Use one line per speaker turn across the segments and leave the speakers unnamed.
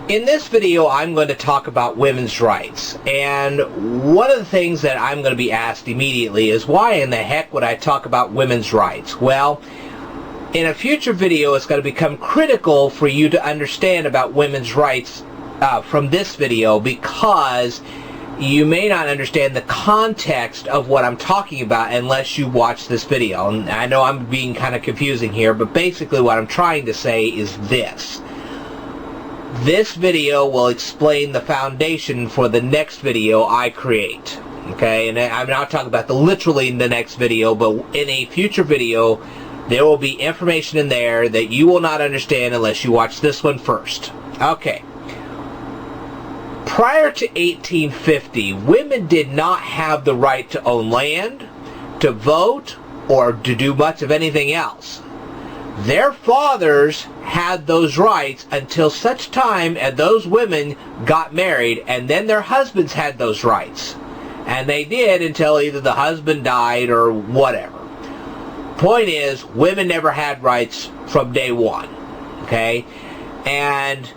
In this video, I'm going to talk about women's rights, and one of the things that I'm going to be asked immediately is, why in the heck would I talk about women's rights? Well, in a future video, it's going to become critical for you to understand about women's rights from this video, because you may not understand the context of what I'm talking about unless you watch this video. And I know I'm being kind of confusing here, but basically what I'm trying to say is this. This video will explain the foundation for the next video I create. Okay, and I'm not talking about literally in the next video, but in a future video, there will be information in there that you will not understand unless you watch this one first. Okay. Prior to 1850, women did not have the right to own land, to vote, or to do much of anything else. Their fathers had those rights until such time as those women got married, and then their husbands had those rights. And they did until either the husband died or whatever. Point is, women never had rights from day one. Okay? And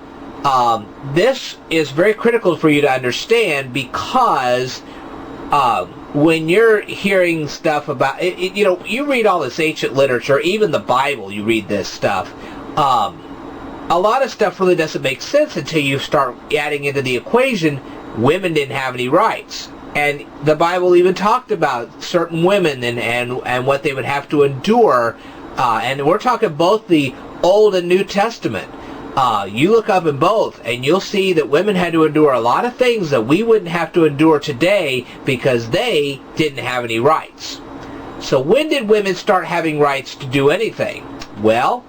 this is very critical for you to understand, because when you're hearing stuff about you know, you read all this ancient literature, even the Bible, you read this stuff. A lot of stuff really doesn't make sense until you start adding into the equation women didn't have any rights. And the Bible even talked about certain women and what they would have to endure. And we're talking both the Old and New Testament. You look up in both, and you'll see that women had to endure a lot of things that we wouldn't have to endure today because they didn't have any rights. So when did women start having rights to do anything? Well,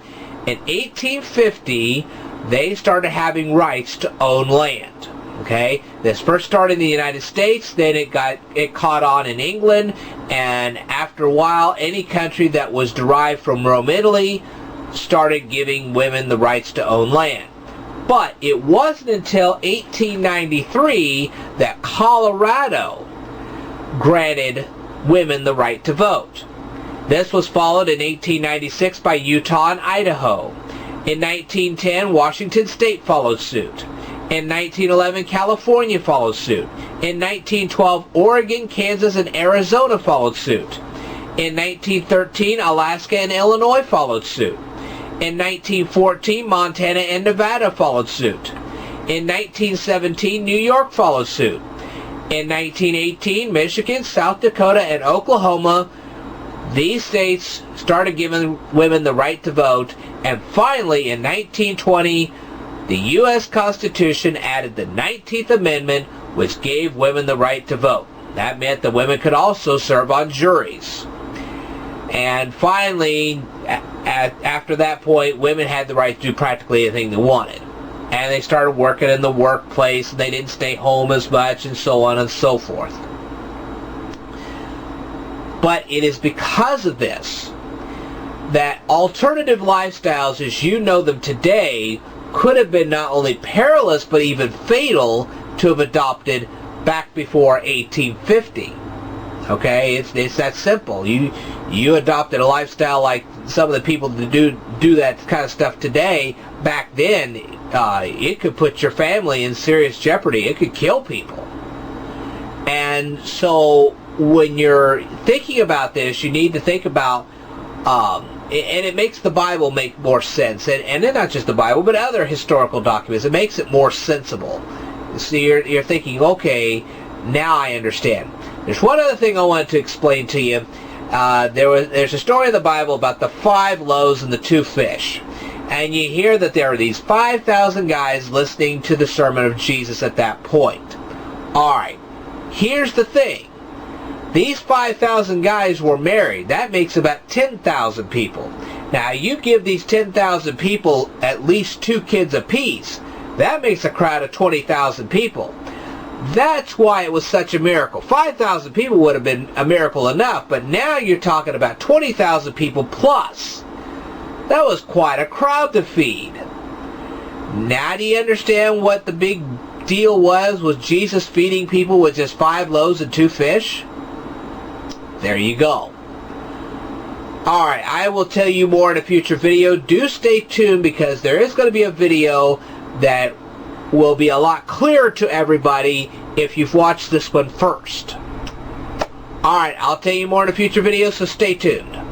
in 1850, they started having rights to own land. Okay, this first started in the United States, then it caught on in England, and after a while, any country that was derived from Rome, Italy, started giving women the rights to own land. But it wasn't until 1893 that Colorado granted women the right to vote. This was followed in 1896 by Utah and Idaho. In 1910, Washington State followed suit. In 1911, California followed suit. In 1912, Oregon, Kansas, and Arizona followed suit. In 1913, Alaska and Illinois followed suit. In 1914, Montana and Nevada followed suit. In 1917, New York followed suit. In 1918, Michigan, South Dakota, and Oklahoma, these states started giving women the right to vote. And finally, in 1920, the U.S. Constitution added the 19th Amendment, which gave women the right to vote. That meant that women could also serve on juries. And finally, after that point, women had the right to do practically anything they wanted. And they started working in the workplace, and they didn't stay home as much, and so on and so forth. But it is because of this that alternative lifestyles, as you know them today, could have been not only perilous, but even fatal to have adopted back before 1850. Okay, it's that simple. You adopted a lifestyle like some of the people that do that kind of stuff today. Back then, it could put your family in serious jeopardy. It could kill people. And so when you're thinking about this, you need to think about, and it makes the Bible make more sense. And then not just the Bible, but other historical documents. It makes it more sensible. So you're thinking, okay, now I understand. There's one other thing I wanted to explain to you. There's a story in the Bible about the 5 loaves and the 2 fish. And you hear that there are these 5,000 guys listening to the sermon of Jesus at that point. Alright, here's the thing. These 5,000 guys were married. That makes about 10,000 people. Now, you give these 10,000 people at least 2 kids apiece. That makes a crowd of 20,000 people. That's why it was such a miracle. 5,000 people would have been a miracle enough, but now you're talking about 20,000 people plus. That was quite a crowd to feed. Now do you understand what the big deal was Jesus feeding people with just 5 loaves and 2 fish? There you go. Alright, I will tell you more in a future video. Do stay tuned, because there is going to be a video that will be a lot clearer to everybody if you've watched this one first. Alright, I'll tell you more in a future video, so stay tuned.